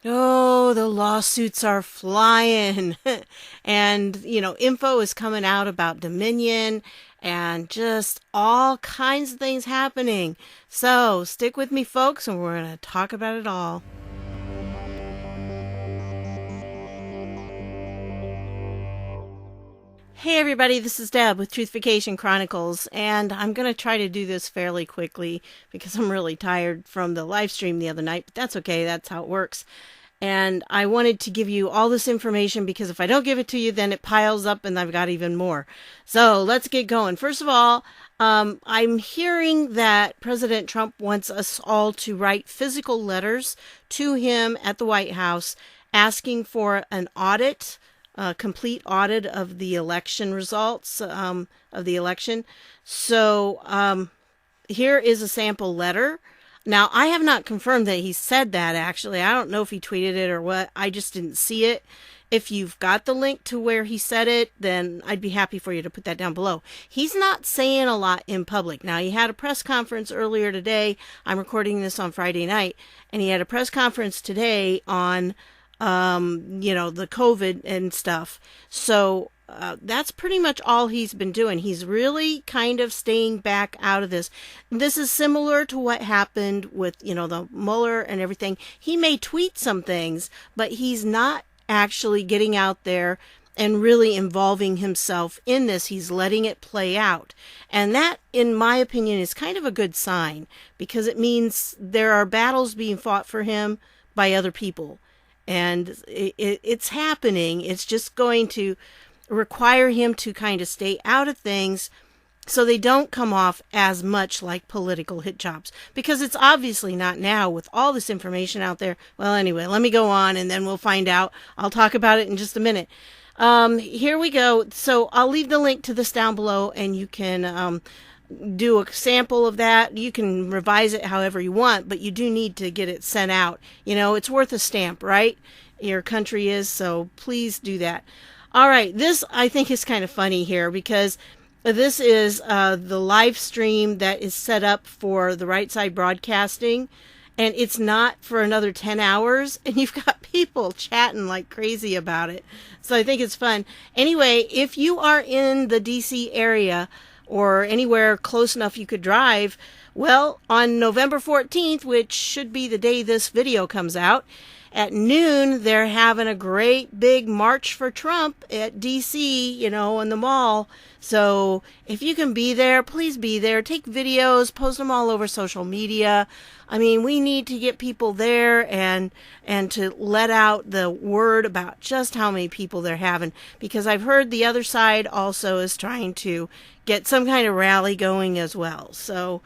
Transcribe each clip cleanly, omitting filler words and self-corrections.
Oh, the lawsuits are flying. And, info is coming out about Dominion and just all kinds of things happening. So stick with me, folks, and we're going to talk about it all. Hey everybody, this is Deb with Truthfication Chronicles, and I'm going to try to do this fairly quickly because I'm really tired from the live stream the other night, but that's okay, that's how it works. And I wanted to give you all this information because if I don't give it to you, then it piles up and I've got even more. So let's get going. First of all, I'm hearing that President Trump wants us all to write physical letters to him at the White House asking for an audit, a complete audit of the election results of the election. So here is a sample letter. Now, I have not confirmed that he said that, actually. I don't know if he tweeted it or what. I just didn't see it. If you've got the link to where he said it, then I'd be happy for you to put that down below. He's not saying a lot in public. Now, he had a press conference earlier today. I'm recording this on Friday night. And he had a press conference today on the COVID and stuff. So that's pretty much all he's been doing. He's really kind of staying back out of this. This is similar to what happened with, the Mueller and everything. He may tweet some things, but he's not actually getting out there and really involving himself in this. He's letting it play out. And that, in my opinion, is kind of a good sign because it means there are battles being fought for him by other people. And it's happening. It's just going to require him to kind of stay out of things so they don't come off as much like political hit jobs. Because it's obviously not now with all this information out there. Well, anyway, let me go on and then we'll find out. I'll talk about it in just a minute. Here we go. So I'll leave the link to this down below and you can do a sample of that. You can revise it however you want, but you do need to get it sent out. It's worth a stamp, right? Your country is, so please do that. All right, this I think is kind of funny here because this is the live stream that is set up for the Right Side Broadcasting, and it's not for another 10 hours, and you've got people chatting like crazy about it. So I think it's fun. Anyway, if you are in the DC area, or anywhere close enough you could drive, well, on November 14th, which should be the day this video comes out, at noon, they're having a great big March for Trump at DC, in the mall. So if you can be there, please be there. Take videos, post them all over social media. I mean, we need to get people there and to let out the word about just how many people they're having. Because I've heard the other side also is trying to get some kind of rally going as well. So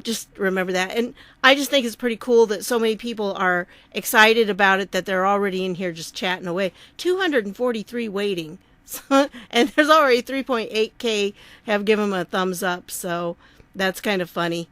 just remember that. And I just think it's pretty cool that so many people are excited about it, that they're already in here just chatting away. 243 waiting. And there's already 3.8K have given them a thumbs up. So that's kind of funny.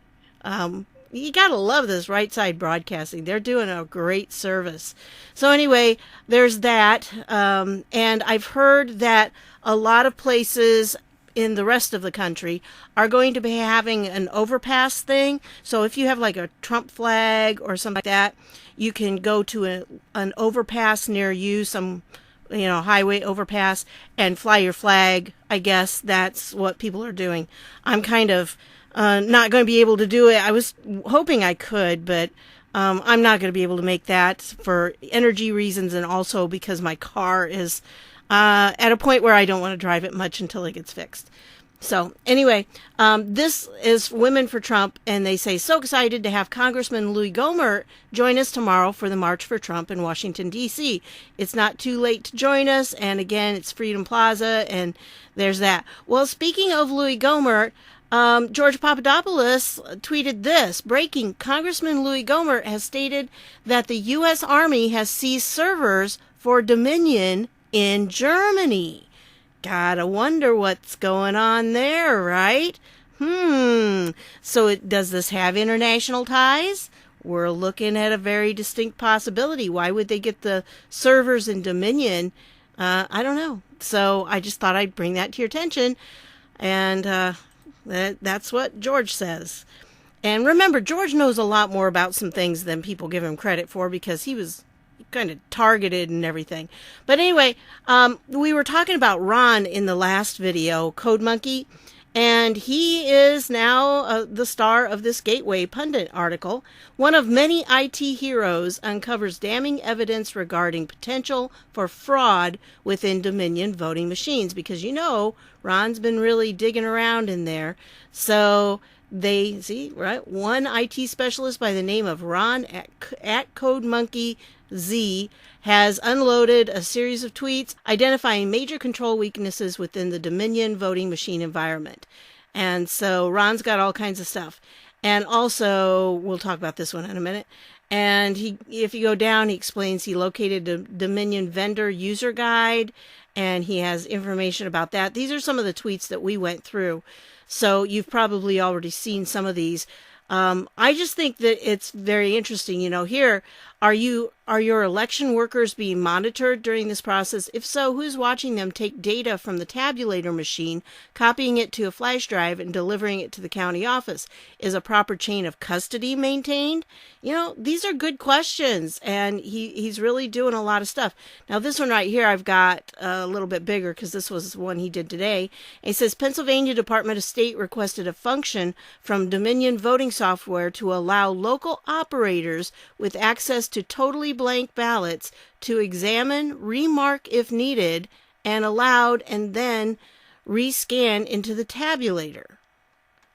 You gotta love this Right Side Broadcasting. They're doing a great service. So anyway, there's that. And I've heard that a lot of places in the rest of the country are going to be having an overpass thing. So if you have like a Trump flag or something like that, you can go to an overpass near you, some highway overpass, and fly your flag. I guess that's what people are doing. I'm kind of not going to be able to do it. I was hoping I could, but I'm not going to be able to make that for energy reasons, and also because my car is at a point where I don't want to drive it much until it gets fixed. So anyway, this is Women for Trump, and they say, so excited to have Congressman Louis Gohmert join us tomorrow for the March for Trump in Washington, D.C. It's not too late to join us, and again, it's Freedom Plaza, and there's that. Well, speaking of Louis Gohmert, George Papadopoulos tweeted this: breaking, Congressman Louis Gohmert has stated that the U.S. Army has seized servers for Dominion in Germany. Gotta wonder what's going on there, right? So does this have international ties? We're looking at a very distinct possibility. Why would they get the servers in Dominion? I don't know. So I just thought I'd bring that to your attention. And that's what George says. And remember, George knows a lot more about some things than people give him credit for, because he was kind of targeted and everything. But anyway, we were talking about Ron in the last video, CodeMonkey, and he is now the star of this Gateway Pundit article. One of many IT heroes uncovers damning evidence regarding potential for fraud within Dominion voting machines, because Ron's been really digging around in there. So they see, right, one IT specialist by the name of Ron at CodeMonkey Z has unloaded a series of tweets identifying major control weaknesses within the Dominion voting machine environment. And so Ron's got all kinds of stuff. And also, we'll talk about this one in a minute. And if you go down, he explains he located the Dominion vendor user guide, and he has information about that. These are some of the tweets that we went through. So you've probably already seen some of these. I just think that it's very interesting. Here, are your election workers being monitored during this process? If so, who's watching them take data from the tabulator machine, copying it to a flash drive, and delivering it to the county office? Is a proper chain of custody maintained? These are good questions, and he's really doing a lot of stuff. Now, this one right here, I've got a little bit bigger because this was one he did today. And it says, Pennsylvania Department of State requested a function from Dominion voting software to allow local operators with access to totally blank ballots to examine, remark if needed, and allowed, and then rescan into the tabulator.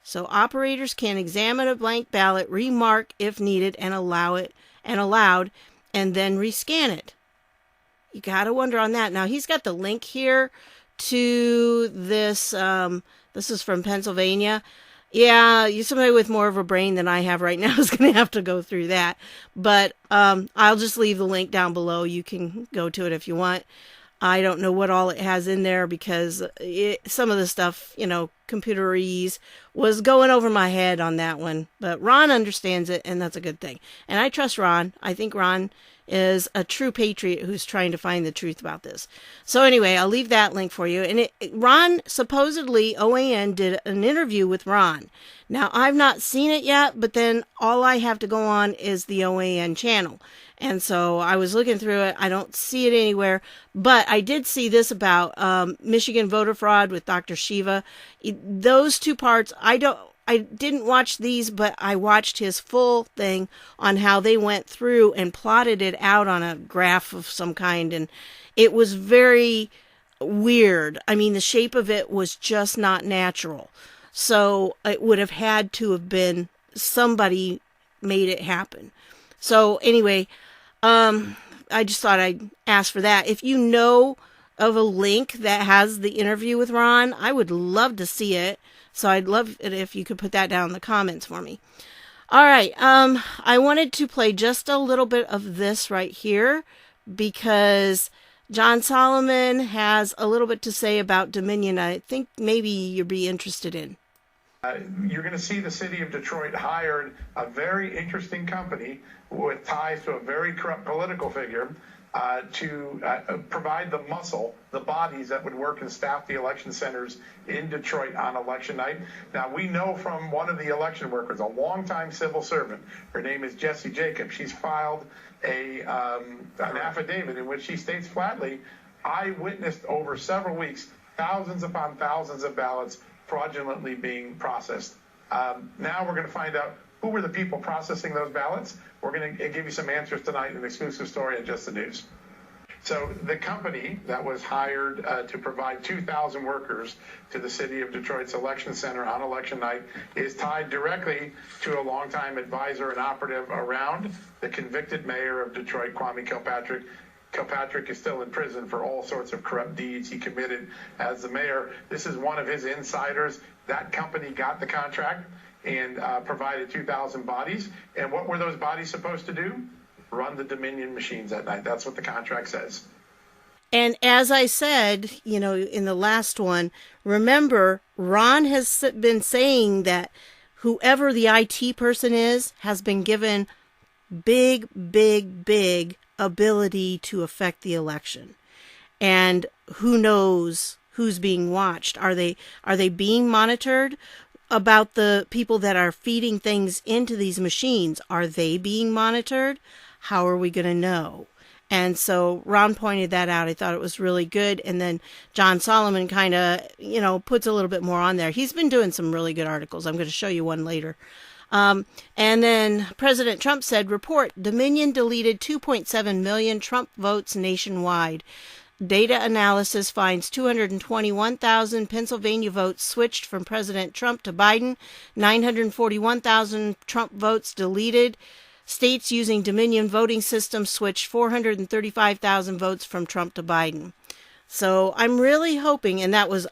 So operators can examine a blank ballot, remark if needed, and allowed, and then rescan it. You got to wonder on that. Now, he's got the link here to this. This is from Pennsylvania. Yeah, somebody with more of a brain than I have right now is going to have to go through that. But I'll just leave the link down below. You can go to it if you want. I don't know what all it has in there because some of the stuff, computerese was going over my head on that one. But Ron understands it, and that's a good thing. And I trust Ron. I think Ron is a true patriot who's trying to find the truth about this. So anyway, I'll leave that link for you. And Ron, supposedly, OAN did an interview with Ron. Now, I've not seen it yet, but then all I have to go on is the OAN channel. And so I was looking through it. I don't see it anywhere, but I did see this about Michigan voter fraud with Dr. Shiva. Those two parts, I didn't watch these, but I watched his full thing on how they went through and plotted it out on a graph of some kind. And it was very weird. I mean, the shape of it was just not natural. So it would have had to have been somebody made it happen. So anyway, I just thought I'd ask for that. If you know of a link that has the interview with Ron, I would love to see it. So I'd love it if you could put that down in the comments for me. All right. I wanted to play just a little bit of this right here because John Solomon has a little bit to say about Dominion. I think maybe you'd be interested in. You're going to see the city of Detroit hired a very interesting company with ties to a very corrupt political figure to provide the muscle, the bodies that would work and staff the election centers in Detroit on election night. Now, we know from one of the election workers, a longtime civil servant, her name is Jessie Jacobs. She's filed an affidavit in which she states flatly, I witnessed over several weeks thousands upon thousands of ballots fraudulently being processed. Now we're going to find out who were the people processing those ballots. We're going to give you some answers tonight in an exclusive story at Just the News. So the company that was hired to provide 2,000 workers to the city of Detroit's election center on election night is tied directly to a longtime advisor and operative around the convicted mayor of Detroit, Kwame Kilpatrick. Kilpatrick is still in prison for all sorts of corrupt deeds he committed as the mayor. This is one of his insiders. That company got the contract and provided 2,000 bodies. And what were those bodies supposed to do? Run the Dominion machines at night. That's what the contract says. And as I said, in the last one, remember, Ron has been saying that whoever the IT person is has been given big ability to affect the election. And who knows who's being watched? Are they being monitored? About the people that are feeding things into these machines, are they being monitored? How are we going to know? And so Ron pointed that out. I thought it was really good. And then John Solomon kind of, puts a little bit more on there. He's been doing some really good articles. I'm going to show you one later. And then President Trump said, report, Dominion deleted 2.7 million Trump votes nationwide. Data analysis finds 221,000 Pennsylvania votes switched from President Trump to Biden, 941,000 Trump votes deleted. States using Dominion voting system switched 435,000 votes from Trump to Biden. So I'm really hoping, and that was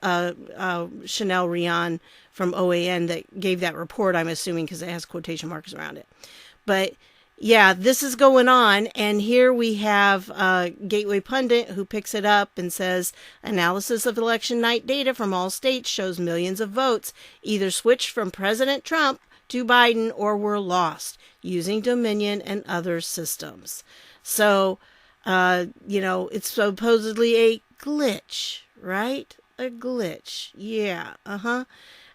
Chanel Rion from OAN that gave that report, I'm assuming, because it has quotation marks around it. But yeah, this is going on, and here we have Gateway Pundit who picks it up and says, analysis of election night data from all states shows millions of votes either switched from President Trump to Biden or were lost using Dominion and other systems. So, it's supposedly a glitch, right? A glitch. Yeah,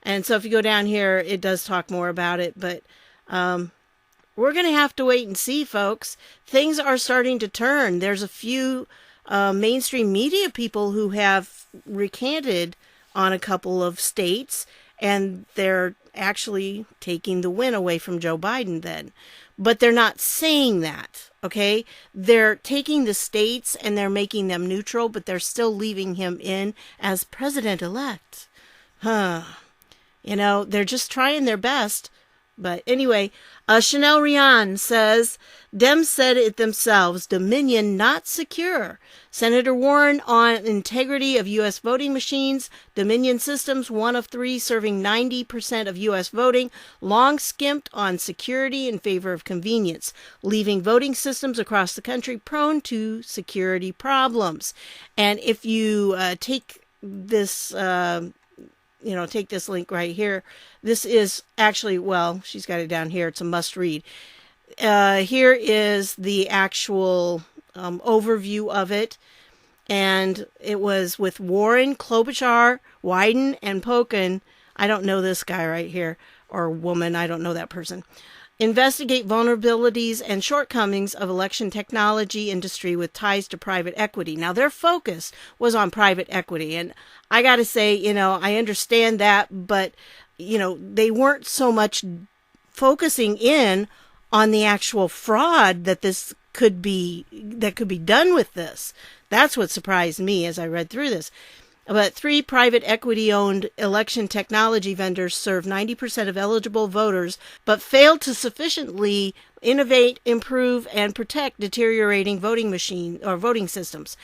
And so if you go down here, it does talk more about it, but we're going to have to wait and see, folks. Things are starting to turn. There's a few mainstream media people who have recanted on a couple of states, and they're actually taking the win away from Joe Biden then. But they're not saying that, okay? They're taking the states and they're making them neutral, but they're still leaving him in as president-elect. They're just trying their best. But anyway, Chanel Rion says, Dems said it themselves, Dominion not secure. Senator Warren on integrity of U.S. voting machines. Dominion systems, one of three serving 90% of U.S. voting, long skimped on security in favor of convenience, leaving voting systems across the country prone to security problems. And if you take this... take this link right here. This is actually, she's got it down here. It's a must read. Here is the actual overview of it. And it was with Warren, Klobuchar, Wyden, and Pokin. I don't know this guy right here, or woman. I don't know that person. Investigate vulnerabilities and shortcomings of election technology industry with ties to private equity. Now, their focus was on private equity. And I got to say, I understand that, but, they weren't so much focusing in on the actual fraud that could be done with this. That's what surprised me as I read through this. But 3 private equity-owned election technology vendors serve 90% of eligible voters, but failed to sufficiently innovate, improve, and protect deteriorating voting systems.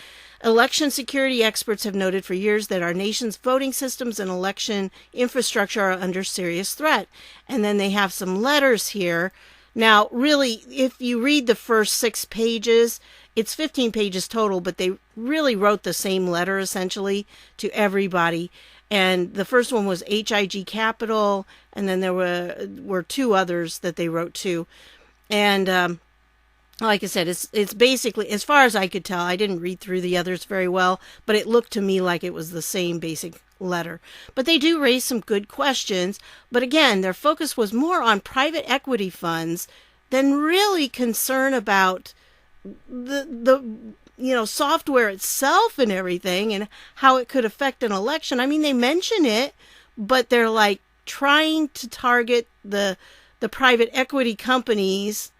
Election security experts have noted for years that our nation's voting systems and election infrastructure are under serious threat. And then they have some letters here. Now, really, if you read the first 6 pages, it's 15 pages total, but they really wrote the same letter, essentially, to everybody. And the first one was HIG Capital, and then there were 2 others that they wrote to. And like I said, it's basically, as far as I could tell, I didn't read through the others very well, but it looked to me like it was the same basic letter. But they do raise some good questions. But again, their focus was more on private equity funds than really concern about the software itself and everything and how it could affect an election. I mean, they mention it, but they're like trying to target the private equity companies.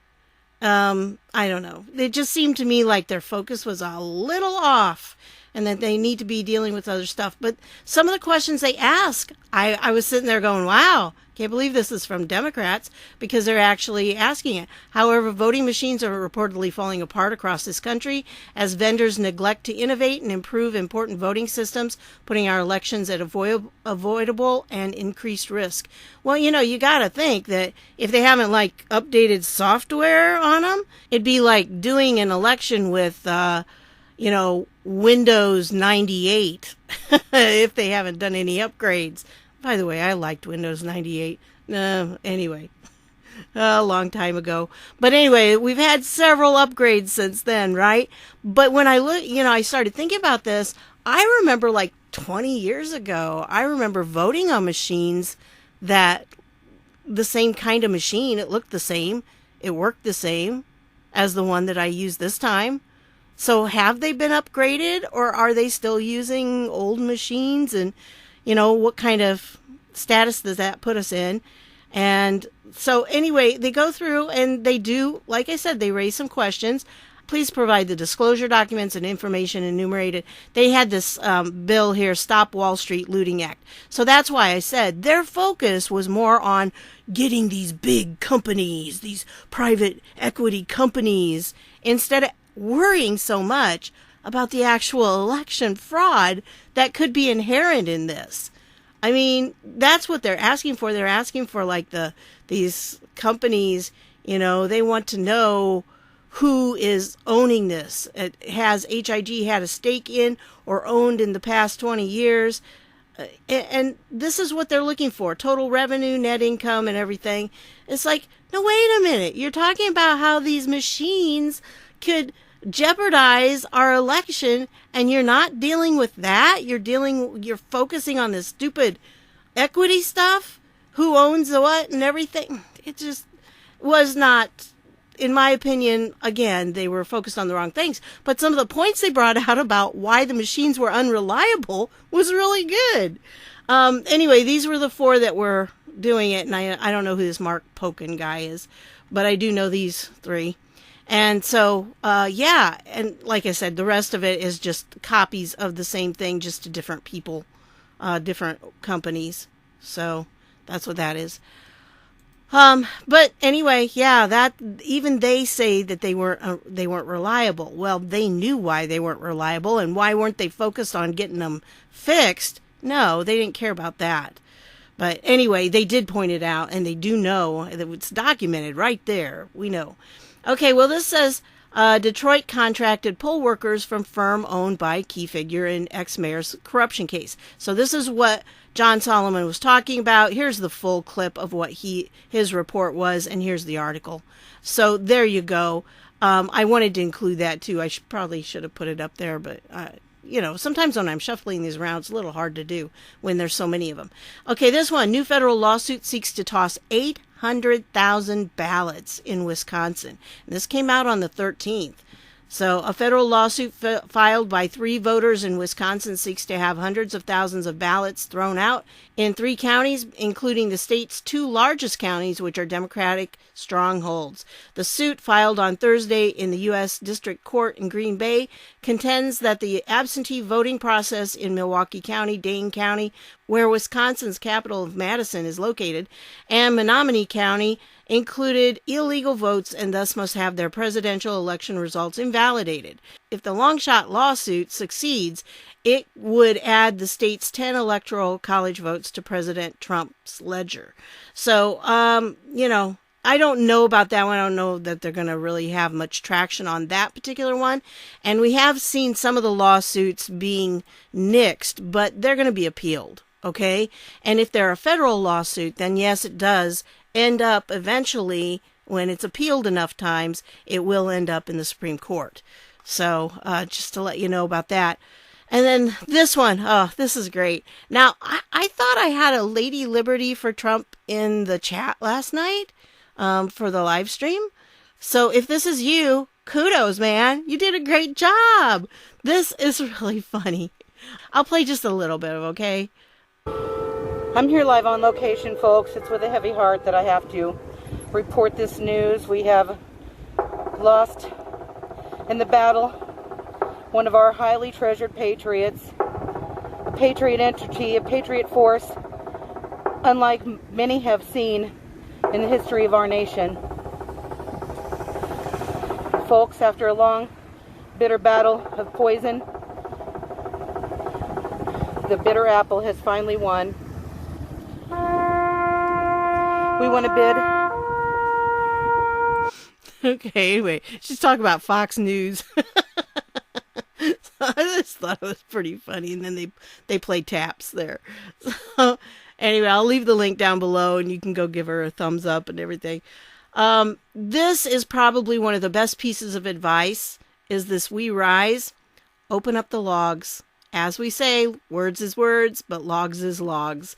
I don't know. It just seemed to me like their focus was a little off and that they need to be dealing with other stuff. But some of the questions they ask, I was sitting there going, wow, can't believe this is from Democrats, because they're actually asking it. However, voting machines are reportedly falling apart across this country as vendors neglect to innovate and improve important voting systems, putting our elections at avoidable and increased risk. Well, you got to think that if they haven't updated software on them, it'd be like doing an election with, Windows 98 if they haven't done any upgrades. By the way, I liked Windows 98. Anyway, a long time ago. But anyway, we've had several upgrades since then, right? But when I look, I started thinking about this. I remember 20 years ago, I remember voting on machines that the same kind of machine, it looked the same, it worked the same as the one that I used this time. So have they been upgraded, or are they still using old machines? And, what kind of status does that put us in? And so anyway, they go through and they do, like I said, they raise some questions. Please provide the disclosure documents and information enumerated. They had this bill here, Stop Wall Street Looting Act. So that's why I said their focus was more on getting these big companies, these private equity companies, instead of worrying so much about the actual election fraud that could be inherent in this. I mean, that's what they're asking for. They're asking for like these companies, they want to know who is owning this. Has HIG had a stake in or owned in the past 20 years? And this is what they're looking for. Total revenue, net income, and everything. It's like, no, wait a minute. You're talking about how these machines could jeopardize our election, and you're not dealing with that. You're focusing on this stupid equity stuff. Who owns the what and everything. It just was not, in my opinion, again, they were focused on the wrong things. But some of the points they brought out about why the machines were unreliable was really good. Anyway, these were the four that were doing it. And I don't know who this Mark Pokin guy is, but I do know these three. And so, yeah. And like I said, the rest of it is just copies of the same thing, just to different people, different companies. So that's what that is. But anyway, yeah, that even they say that they weren't reliable. Well, they knew why they weren't reliable, and why weren't they focused on getting them fixed? No, they didn't care about that. But anyway, they did point it out, and they do know that it's documented right there. We know. Okay, well, this says Detroit contracted poll workers from firm owned by key figure in ex-mayor's corruption case. So this is what John Solomon was talking about. Here's the full clip of what his report was, and here's the article. So there you go. I wanted to include that too. I probably should have put it up there, but sometimes when I'm shuffling these around, it's a little hard to do when there's so many of them. Okay, this one, new federal lawsuit seeks to toss 800,000 ballots in Wisconsin. And this came out on the 13th. So a federal lawsuit filed by 3 voters in Wisconsin seeks to have hundreds of thousands of ballots thrown out in 3 counties, including the state's 2 largest counties, which are Democratic strongholds. The suit, filed on Thursday in the U.S. District Court in Green Bay, contends that the absentee voting process in Milwaukee County, Dane County, where Wisconsin's capital of Madison is located, and Menominee County included illegal votes and thus must have their presidential election results invalidated. If the long-shot lawsuit succeeds, it would add the state's 10 electoral college votes to President Trump's ledger. So, I don't know about that one. I don't know that they're going to really have much traction on that particular one. And we have seen some of the lawsuits being nixed, but they're going to be appealed, okay? And if they're a federal lawsuit, then yes, it does end up eventually, when it's appealed enough times, it will end up in the Supreme Court. So just to let you know about that. And then this one, oh, this is great. Now, I thought I had a Lady Liberty for Trump in the chat last night for the live stream. So if this is you, kudos, man. You did a great job. This is really funny. I'll play just a little bit of, okay? I'm here live on location, folks. It's with a heavy heart that I have to report this news. We have lost in the battle one of our highly treasured patriots, a patriot entity, a patriot force, unlike many have seen in the history of our nation. Folks, after a long, bitter battle of poison, the bitter apple has finally won. We want to bid. Okay, anyway, she's talking about Fox News. I just thought it was pretty funny, and then they play taps there. So anyway, I'll leave the link down below, and you can go give her a thumbs up and everything. This is probably one of the best pieces of advice, is this: we rise, open up the logs. As we say, words is words, but logs is logs.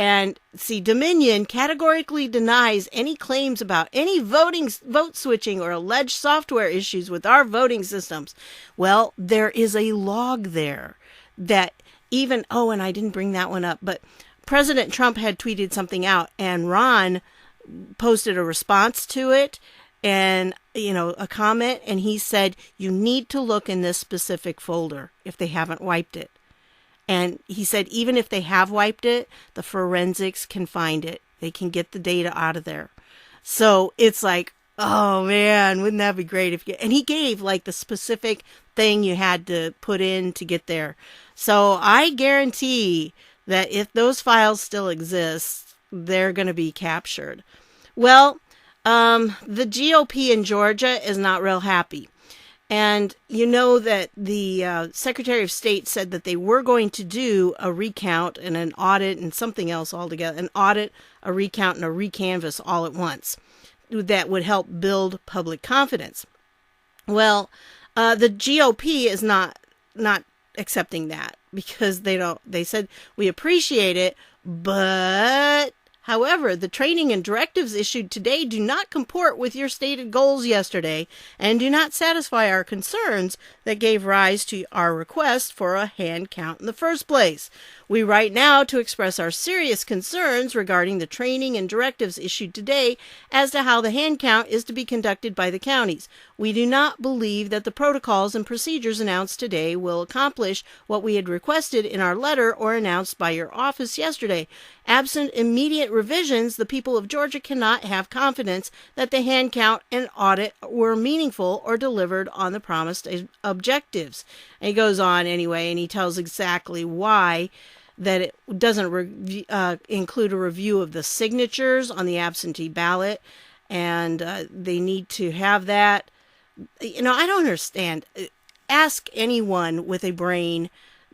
And see, Dominion categorically denies any claims about any vote switching or alleged software issues with our voting systems. Well, there is a log there that even, oh, and I didn't bring that one up, but President Trump had tweeted something out, and Ron posted a response to it and, a comment, and he said, you need to look in this specific folder if they haven't wiped it. And he said, even if they have wiped it, the forensics can find it. They can get the data out of there. So it's like, oh man, wouldn't that be great if you, and he gave like the specific thing you had to put in to get there. So I guarantee that if those files still exist, they're going to be captured. Well, the GOP in Georgia is not real happy. And you know that the Secretary of State said that they were going to do a recount and an audit and something else altogether, an audit, a recount, and a recanvass all at once that would help build public confidence. Well, the GOP is not accepting that because they said, we appreciate it, but however, the training and directives issued today do not comport with your stated goals yesterday and do not satisfy our concerns that gave rise to our request for a hand count in the first place. We write now to express our serious concerns regarding the training and directives issued today as to how the hand count is to be conducted by the counties. We do not believe that the protocols and procedures announced today will accomplish what we had requested in our letter or announced by your office yesterday. Absent immediate revisions, the people of Georgia cannot have confidence that the hand count and audit were meaningful or delivered on the promised objectives. And he goes on anyway, and he tells exactly why that it doesn't include a review of the signatures on the absentee ballot, and they need to have that. I don't understand. Ask anyone with a brain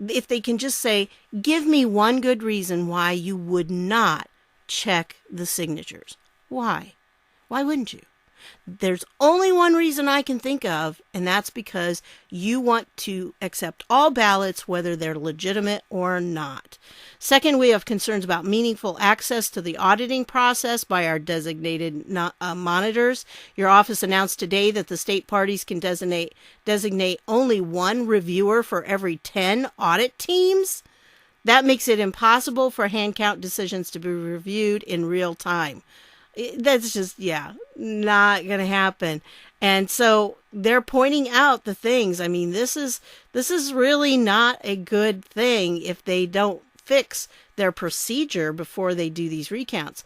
if they can just say, give me one good reason why you would not check the signatures. Why? Why wouldn't you? There's only one reason I can think of, and that's because you want to accept all ballots, whether they're legitimate or not. Second, we have concerns about meaningful access to the auditing process by our designated monitors. Your office announced today that the state parties can designate only one reviewer for every 10 audit teams. That makes it impossible for hand count decisions to be reviewed in real time. That's just, not going to happen. And so they're pointing out the things. I mean, this is really not a good thing if they don't fix their procedure before they do these recounts.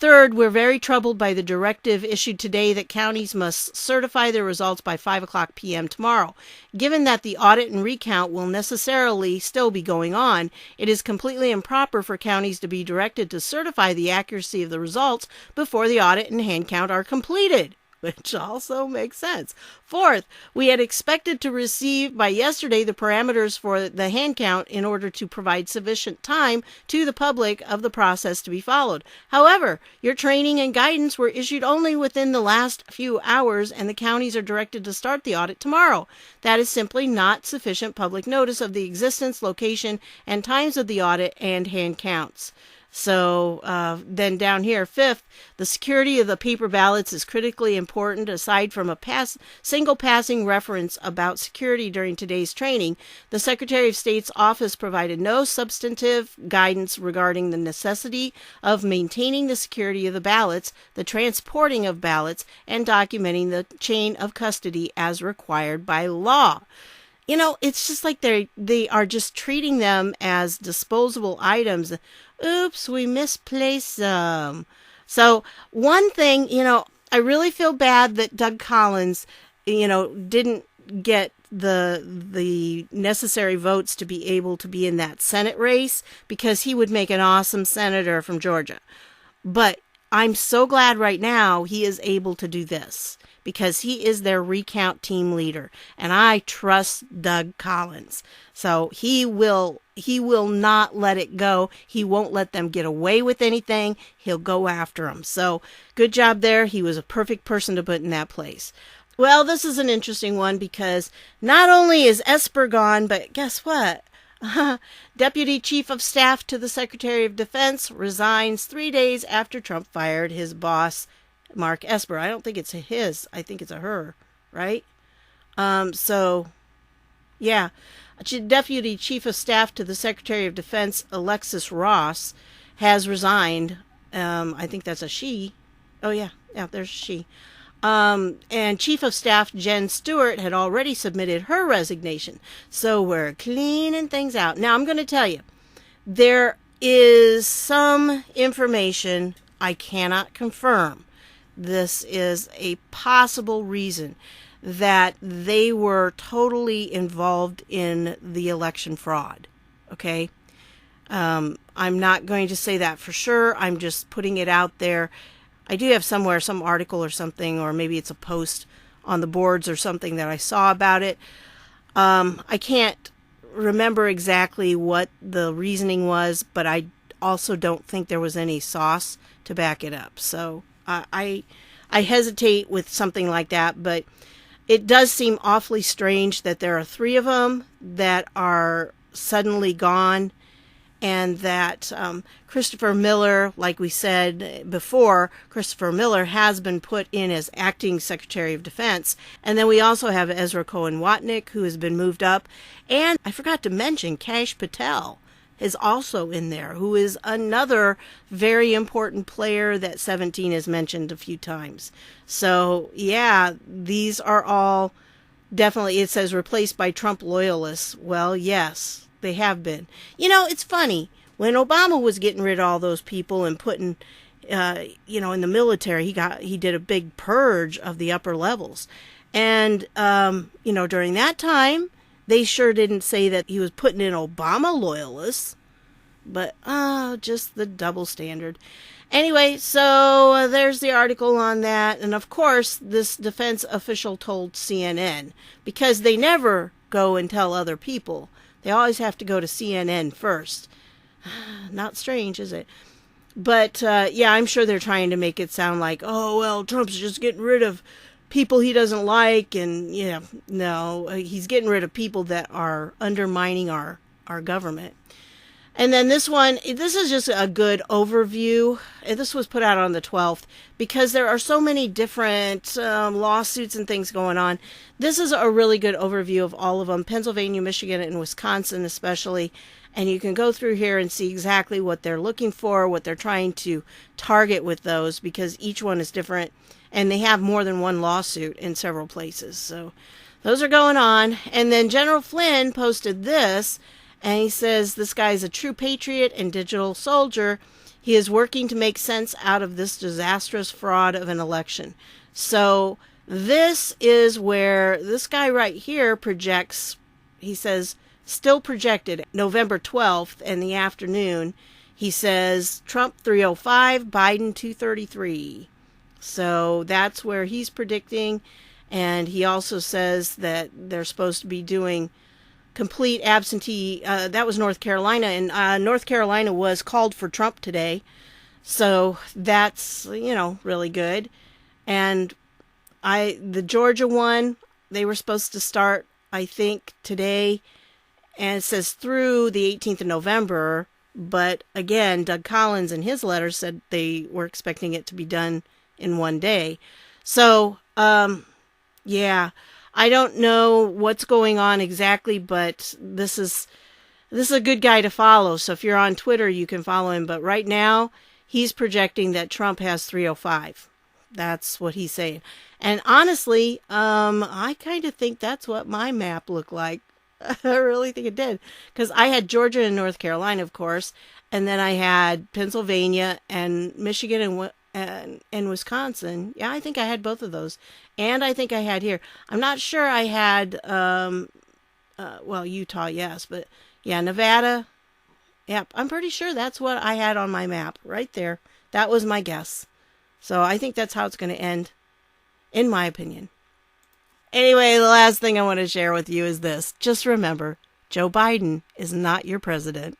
Third, we're very troubled by the directive issued today that counties must certify their results by 5:00 p.m. tomorrow. Given that the audit and recount will necessarily still be going on, it is completely improper for counties to be directed to certify the accuracy of the results before the audit and hand count are completed, which also makes sense. Fourth, we had expected to receive by yesterday the parameters for the hand count in order to provide sufficient time to the public of the process to be followed. However, your training and guidance were issued only within the last few hours, and the counties are directed to start the audit tomorrow. That is simply not sufficient public notice of the existence, location, and times of the audit and hand counts. So then down here, fifth, the security of the paper ballots is critically important. Aside from a single passing reference about security during today's training, the Secretary of State's office provided no substantive guidance regarding the necessity of maintaining the security of the ballots, the transporting of ballots, and documenting the chain of custody as required by law. It's just like they are just treating them as disposable items. Oops, we misplaced them. So one thing, I really feel bad that Doug Collins, didn't get the necessary votes to be able to be in that Senate race, because he would make an awesome senator from Georgia. But I'm so glad right now he is able to do this, because he is their recount team leader, and I trust Doug Collins. So he will not let it go. He won't let them get away with anything. He'll go after them. So good job there. He was a perfect person to put in that place. Well, this is an interesting one, because not only is Esper gone, but guess what? Deputy Chief of Staff to the Secretary of Defense resigns 3 days after Trump fired his boss, Mark Esper. I don't think it's a his. I think it's a her, right? Yeah. Deputy Chief of Staff to the Secretary of Defense, Alexis Ross, has resigned. I think that's a she. Oh, yeah. Yeah, there's a she. And Chief of Staff Jen Stewart had already submitted her resignation. So we're cleaning things out. Now, I'm going to tell you, there is some information I cannot confirm. This is a possible reason that they were totally involved in the election fraud. Okay? I'm not going to say that for sure. I'm just putting it out there. I do have somewhere some article or something, or maybe it's a post on the boards or something that I saw about it. I can't remember exactly what the reasoning was, but I also don't think there was any sauce to back it up. So I hesitate with something like that, but it does seem awfully strange that there are 3 of them that are suddenly gone, and that Christopher Miller, like we said before, Christopher Miller has been put in as acting Secretary of Defense. And then we also have Ezra Cohen-Watnick, who has been moved up. And I forgot to mention Kash Patel is also in there, who is another very important player that 17 has mentioned a few times. So, yeah, these are all definitely, it says replaced by Trump loyalists. Well, yes. They have been. You know, it's funny. When Obama was getting rid of all those people and putting, in the military, he did a big purge of the upper levels. And, during that time, they sure didn't say that he was putting in Obama loyalists. But, just the double standard. Anyway, so there's the article on that. And, of course, this defense official told CNN, because they never go and tell other people. They always have to go to CNN first. Not strange, is it? But, I'm sure they're trying to make it sound like, oh, well, Trump's just getting rid of people he doesn't like. And, no, he's getting rid of people that are undermining our government. And then this is just a good overview. This was put out on the 12th because there are so many different lawsuits and things going on. This is a really good overview of all of them, Pennsylvania, Michigan, and Wisconsin especially. And you can go through here and see exactly what they're looking for, what they're trying to target with those, because each one is different. And they have more than one lawsuit in several places. So those are going on. And then General Flynn posted this. And he says this guy is a true patriot and digital soldier. He is working to make sense out of this disastrous fraud of an election. So this is where this guy right here projects, he says, still projected November 12th in the afternoon. He says Trump 305, Biden 233. So that's where he's predicting. And he also says that they're supposed to be doing complete absentee, that was North Carolina, and North Carolina was called for Trump today, so that's, really good. And the Georgia one, they were supposed to start, I think, today, and it says through the 18th of November, but again, Doug Collins in his letter said they were expecting it to be done in one day. So, I don't know what's going on exactly, but this is a good guy to follow. So if you're on Twitter, you can follow him. But right now, he's projecting that Trump has 305. That's what he's saying. And honestly, I kind of think that's what my map looked like. I really think it did. Because I had Georgia and North Carolina, of course. And then I had Pennsylvania and Michigan and Wisconsin. Yeah, I think I had both of those. And I think I had here. I'm not sure I had, Utah, yes. But, yeah, Nevada. Yep, I'm pretty sure that's what I had on my map right there. That was my guess. So I think that's how it's going to end, in my opinion. Anyway, the last thing I want to share with you is this. Just remember, Joe Biden is not your president.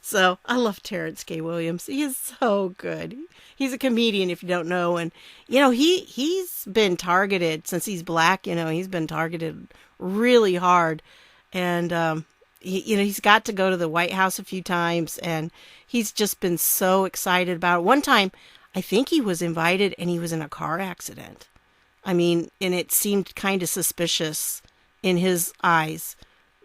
So I love Terrence K. Williams. He is so good. He's a comedian, if you don't know. And, he's been targeted since he's black. He's been targeted really hard. And he's got to go to the White House a few times, and he's just been so excited about it. One time, I think he was invited, and he was in a car accident. I mean, and it seemed kind of suspicious in his eyes,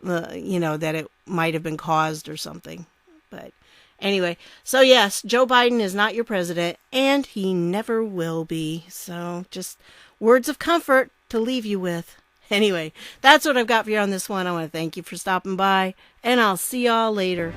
that it might have been caused or something. But anyway, so yes, Joe Biden is not your president, and he never will be. So just words of comfort to leave you with. Anyway, that's what I've got for you on this one. I want to thank you for stopping by, and I'll see y'all later.